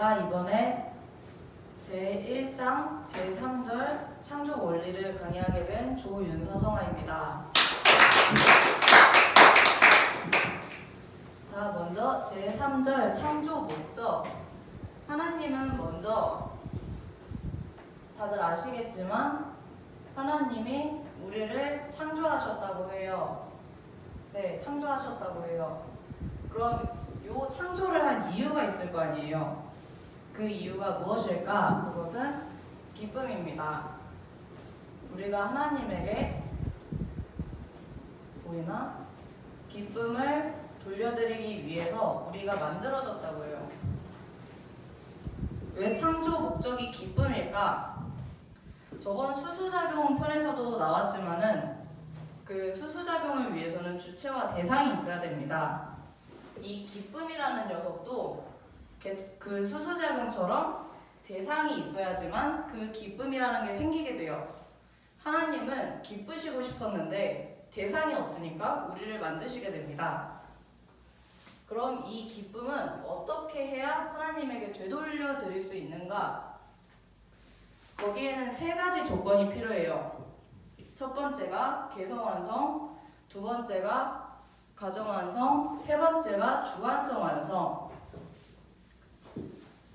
제가 이번에 제1장 제3절 창조 원리를 강의하게 된 조윤서성아입니다. 자, 먼저 제3절 창조 목적. 하나님은 먼저 다들 아시겠지만 하나님이 우리를 창조하셨다고 해요. 네, 창조하셨다고 해요. 그럼 요 창조를 한 이유가 있을 거 아니에요. 그 이유가 무엇일까? 그것은 기쁨입니다. 우리가 하나님에게 보이나? 기쁨을 돌려드리기 위해서 우리가 만들어졌다고 해요. 왜 창조 목적이 기쁨일까? 저번 수수작용 편에서도 나왔지만은 그 수수작용을 위해서는 주체와 대상이 있어야 됩니다. 이 기쁨이라는 녀석도 그 수수작용처럼 대상이 있어야지만 그 기쁨이라는 게 생기게 돼요. 하나님은 기쁘시고 싶었는데 대상이 없으니까 우리를 만드시게 됩니다. 그럼 이 기쁨은 어떻게 해야 하나님에게 되돌려 드릴 수 있는가? 거기에는 세 가지 조건이 필요해요. 첫 번째가 개성완성, 두 번째가 가정완성, 세 번째가 주관성 완성.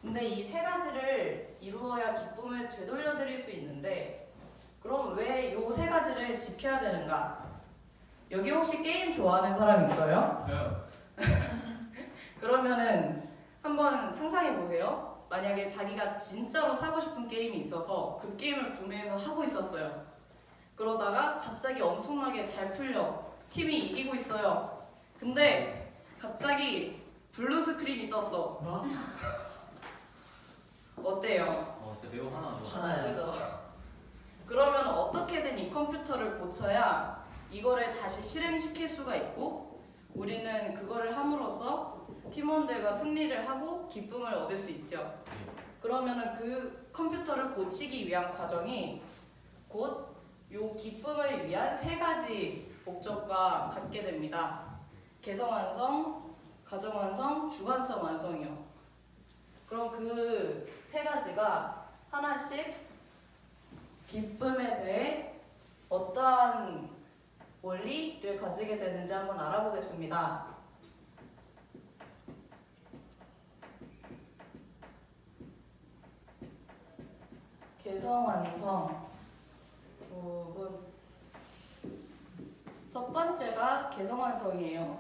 근데 이 세 가지를 이루어야 기쁨을 되돌려 드릴 수 있는데, 그럼 왜 이 세 가지를 지켜야 되는가? 여기 혹시 게임 좋아하는 사람 있어요? 그러면은 한번 상상해 보세요. 만약에 자기가 진짜로 사고 싶은 게임이 있어서 그 게임을 구매해서 하고 있었어요. 그러다가 갑자기 엄청나게 잘 풀려. 팀이 이기고 있어요. 근데 갑자기 블루 스크린이 떴어. 뭐? 어때요? 진짜 매우 화나죠. 그죠? 그러면 어떻게든 이 컴퓨터를 고쳐야 이거를 다시 실행시킬 수가 있고, 우리는 그거를 함으로써 팀원들과 승리를 하고 기쁨을 얻을 수 있죠. 그러면은 그 컴퓨터를 고치기 위한 과정이 곧 요 기쁨을 위한 세 가지 목적과 같게 됩니다. 개성완성, 가정완성, 주관성 완성이요. 그럼 그 세 가지가 하나씩 기쁨에 대해 어떠한 원리를 가지게 되는지 한번 알아보겠습니다. 개성완성 부분. 첫 번째가 개성완성이에요.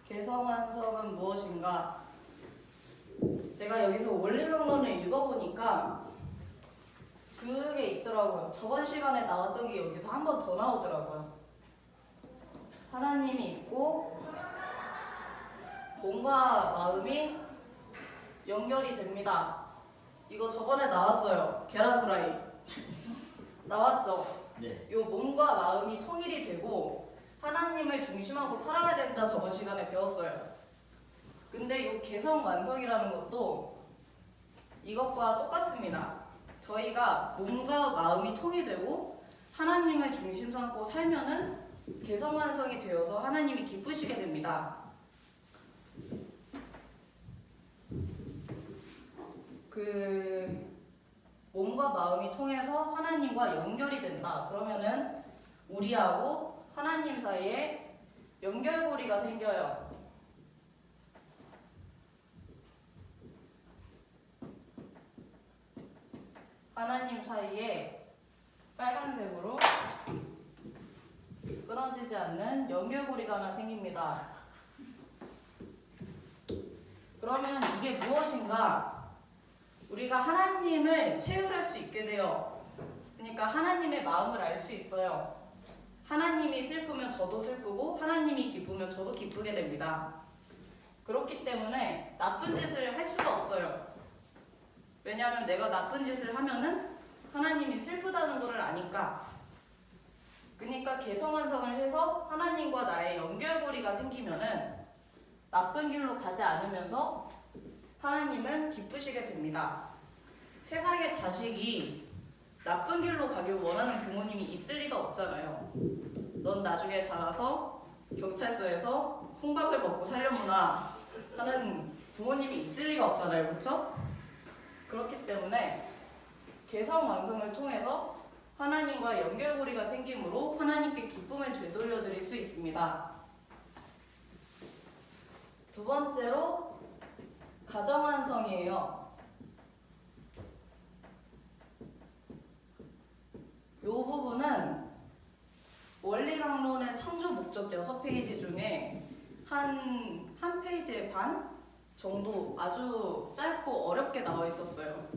개성완성은 무엇인가? 제가 여기서 원리명론을 읽어보니까 그게 있더라고요. 저번 시간에 나왔던 게 여기서 한 번 더 나오더라고요. 하나님이 있고 몸과 마음이 연결이 됩니다. 이거 저번에 나왔어요. 계란 프라이. 나왔죠? 네. 요 몸과 마음이 통일이 되고 하나님을 중심하고 살아야 된다 저번 시간에 배웠어요. 근데 요 개성 완성이라는 것도 이것과 똑같습니다. 저희가 몸과 마음이 통일되고 하나님을 중심 삼고 살면은 개성 완성이 되어서 하나님이 기쁘시게 됩니다. 그 몸과 마음이 통해서 하나님과 연결이 된다. 그러면은 우리하고 하나님 사이에 연결고리가 생겨요. 하나님 사이에 빨간색으로 끊어지지 않는 연결고리가 하나 생깁니다. 그러면 이게 무엇인가? 우리가 하나님을 체휼할 수 있게 돼요. 그러니까 하나님의 마음을 알 수 있어요. 하나님이 슬프면 저도 슬프고 하나님이 기쁘면 저도 기쁘게 됩니다. 그렇기 때문에 나쁜 짓을 할 수가 없어요. 왜냐하면 내가 나쁜 짓을 하면은 하나님이 슬프다는 것을 아니까. 그러니까 개성완성을 해서 하나님과 나의 연결고리가 생기면은 나쁜 길로 가지 않으면서 하나님은 기쁘시게 됩니다. 세상의 자식이 나쁜 길로 가길 원하는 부모님이 있을 리가 없잖아요. 넌 나중에 자라서 경찰서에서 콩밥을 먹고 살려무나 하는 부모님이 있을 리가 없잖아요. 그렇죠? 그렇기 때문에 개성 완성을 통해서 하나님과 연결고리가 생기므로 하나님께 기쁨을 되돌려 드릴 수 있습니다. 두 번째로 가정 완성이에요. 이 부분은 원리 강론의 창조 목적 6페이지 중에 한 페이지의 반 정도 아주 짧고 어렵게 나와 있었어요.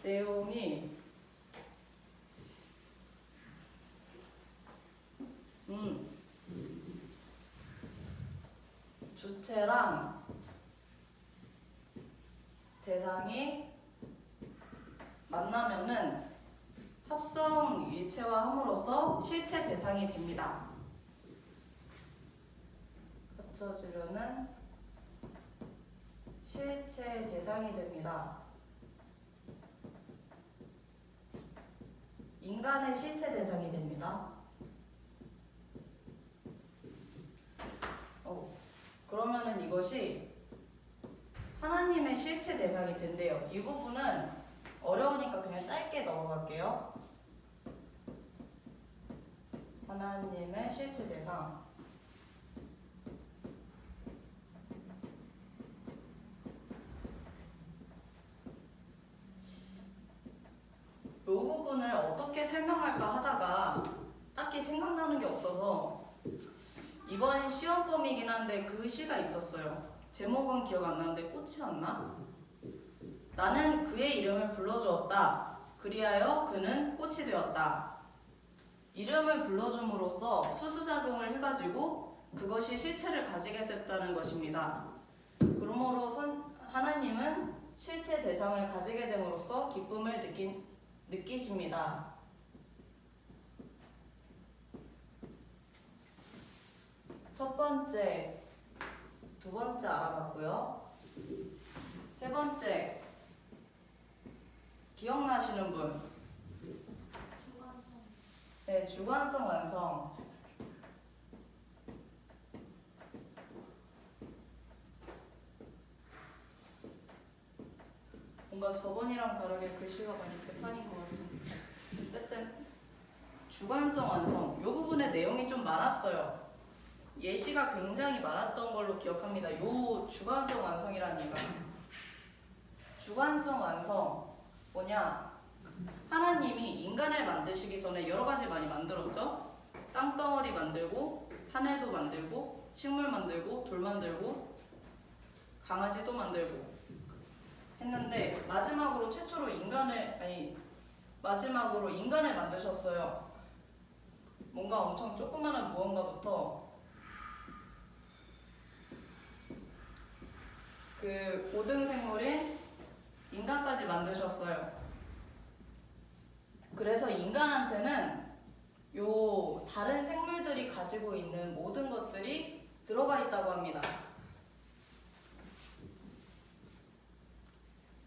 내용이 주체랑 대상이 만나면은 합성 일체화함으로써 실체 대상이 됩니다. 합쳐지려는 실체 대상이 됩니다. 인간의 실체 대상이 됩니다. 그러면은 이것이 하나님의 실체 대상이 된대요. 이 부분은 어려우니까 그냥 짧게 넘어갈게요. 하나님의 실체 대상. 이 부분을 어떻게 설명할까 하다가 딱히 생각나는 게 없어서 이번 시험범이긴 한데 그 시가 있었어요. 제목은 기억 안 나는데 꽃이었나? 나는 그의 이름을 불러주었다. 그리하여 그는 꽃이 되었다. 이름을 불러줌으로써 수수작용을 해가지고 그것이 실체를 가지게 됐다는 것입니다. 그러므로 하나님은 실체 대상을 가지게 됨으로써 기쁨을 느끼십니다. 첫 번째, 두 번째 알아봤고요. 세 번째, 기억나시는 분? 네, 주관성 완성. 뭔가 저번이랑 다르게 글씨가 많이 개판인 것 같은데 어쨌든 주관성 완성. 이 부분에 내용이 좀 많았어요. 예시가 굉장히 많았던 걸로 기억합니다. 요 주관성 완성이라는 얘가 주관성 완성 뭐냐? 하나님이 인간을 만드시기 전에 여러 가지 많이 만들었죠? 땅덩어리 만들고 하늘도 만들고 식물 만들고 돌 만들고 강아지도 만들고 했는데 마지막으로 인간을 만드셨어요. 뭔가 엄청 조그마한 무언가부터 그 고등 생물인 인간까지 만드셨어요. 그래서 인간한테는 요 다른 생물들이 가지고 있는 모든 것들이 들어가 있다고 합니다.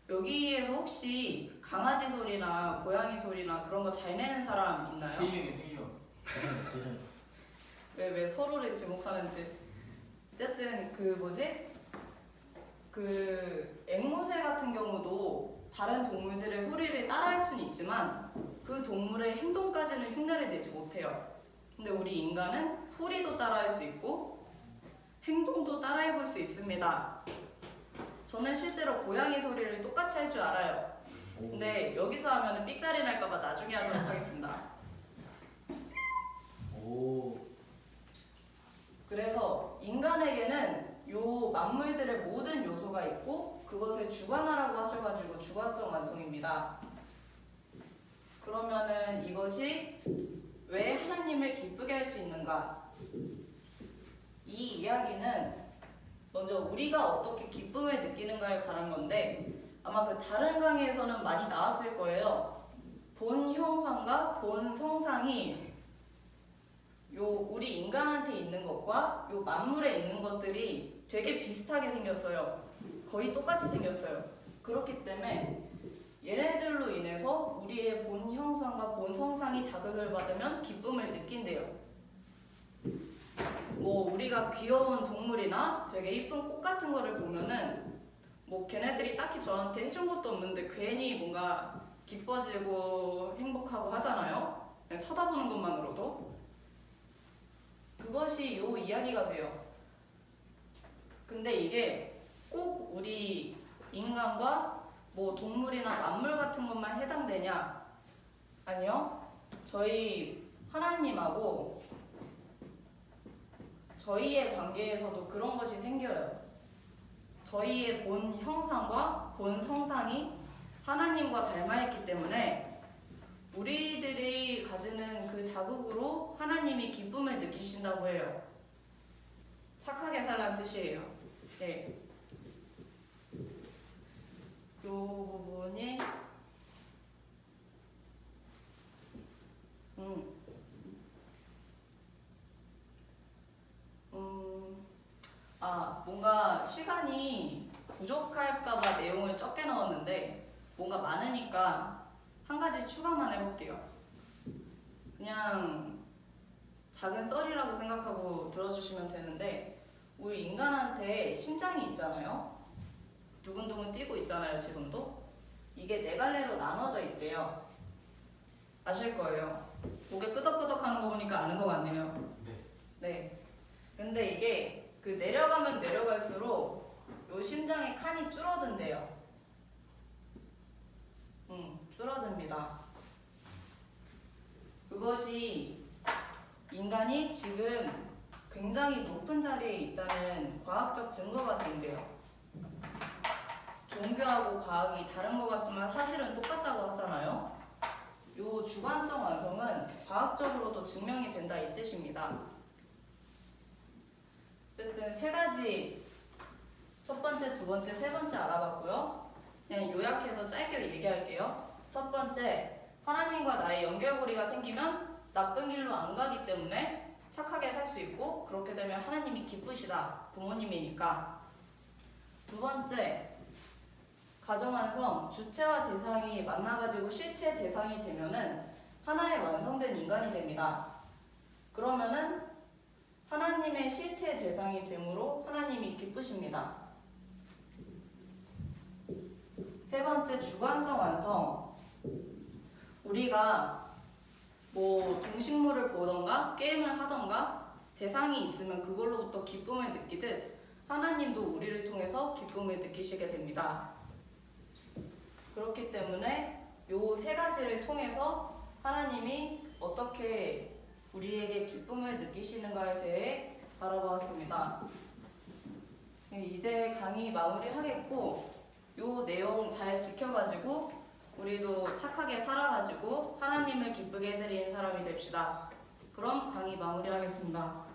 여기에서 혹시 강아지 소리나 고양이 소리나 그런 거 잘 내는 사람 있나요? 필요. 왜 서로를 지목하는지. 어쨌든 그 앵무새 같은 경우도 다른 동물들의 소리를 따라할 수는 있지만 그 동물의 행동까지는 흉내를 내지 못해요. 근데 우리 인간은 소리도 따라할 수 있고 행동도 따라해볼 수 있습니다. 저는 실제로 고양이 소리를 똑같이 할 줄 알아요. 근데 여기서 하면 삑사리 날까봐 나중에 하도록 하겠습니다. 그래서 인간에게는 요 만물들의 모든 요소가 있고 그것을 주관하라고 하셔가지고 주관성 완성입니다. 그러면은 이것이 왜 하나님을 기쁘게 할 수 있는가? 이 이야기는 먼저 우리가 어떻게 기쁨을 느끼는가에 관한 건데 아마 그 다른 강의에서는 많이 나왔을 거예요. 본 형상과 본 성상이 요 우리 인간한테 있는 것과 요 만물에 있는 것들이 되게 비슷하게 생겼어요. 거의 똑같이 생겼어요. 그렇기 때문에 얘네들로 인해서 우리의 본 형상과 본 성상이 자극을 받으면 기쁨을 느낀대요. 뭐 우리가 귀여운 동물이나 되게 이쁜 꽃 같은 거를 보면은 뭐 걔네들이 딱히 저한테 해준 것도 없는데 괜히 뭔가 기뻐지고 행복하고 하잖아요. 그냥 쳐다보는 것만으로도. 그것이 요 이야기가 돼요. 근데 이게 꼭 우리 인간과 뭐 동물이나 만물 같은 것만 해당되냐? 아니요. 저희 하나님하고 저희의 관계에서도 그런 것이 생겨요. 저희의 본 형상과 본 성상이 하나님과 닮아있기 때문에 우리들이 가지는 그 자극으로 하나님이 기쁨을 느끼신다고 해요. 착하게 살라는 뜻이에요. 네. 요 부분이 뭔가 시간이 부족할까봐 내용을 적게 넣었는데 뭔가 많으니까 한 가지 추가만 해볼게요. 그냥 작은 썰이라고 생각하고 들어주시면 되는데 우리 인간한테 심장이 있잖아요. 두근두근 뛰고 있잖아요. 지금도. 이게 네 갈래로 나눠져 있대요. 아실 거예요. 고개 끄덕끄덕 하는 거 보니까 아는 것 같네요. 네. 근데 이게 그 내려가면 내려갈수록 요 심장의 칸이 줄어든대요. 줄어듭니다. 그것이 인간이 지금 굉장히 높은 자리에 있다는 과학적 증거가 된대요. 종교하고 과학이 다른 것 같지만 사실은 똑같다고 하잖아요. 요 주관성 완성은 과학적으로도 증명이 된다 이 뜻입니다. 어쨌든 세 가지, 첫 번째, 두 번째, 세 번째 알아봤고요. 그냥 요약해서 짧게 얘기할게요. 첫 번째, 하나님과 나의 연결고리가 생기면 나쁜 길로 안 가기 때문에 착하게 살 수 있고 그렇게 되면 하나님이 기쁘시다. 부모님이니까. 두 번째, 가정완성, 주체와 대상이 만나가지고 실체 대상이 되면은 하나의 완성된 인간이 됩니다. 그러면은 하나님의 실체 대상이 되므로 하나님이 기쁘십니다. 세 번째, 주관성 완성. 우리가 뭐 동식물을 보던가 게임을 하던가 대상이 있으면 그걸로부터 기쁨을 느끼듯 하나님도 우리를 통해서 기쁨을 느끼시게 됩니다. 그렇기 때문에 요 세 가지를 통해서 하나님이 어떻게 우리에게 기쁨을 느끼시는가에 대해 바라보았습니다. 이제 강의 마무리하겠고 요 내용 잘 지켜가지고 우리도 착하게 살아가지고 하나님을 기쁘게 해드리는 사람이 됩시다. 그럼 강의 마무리하겠습니다.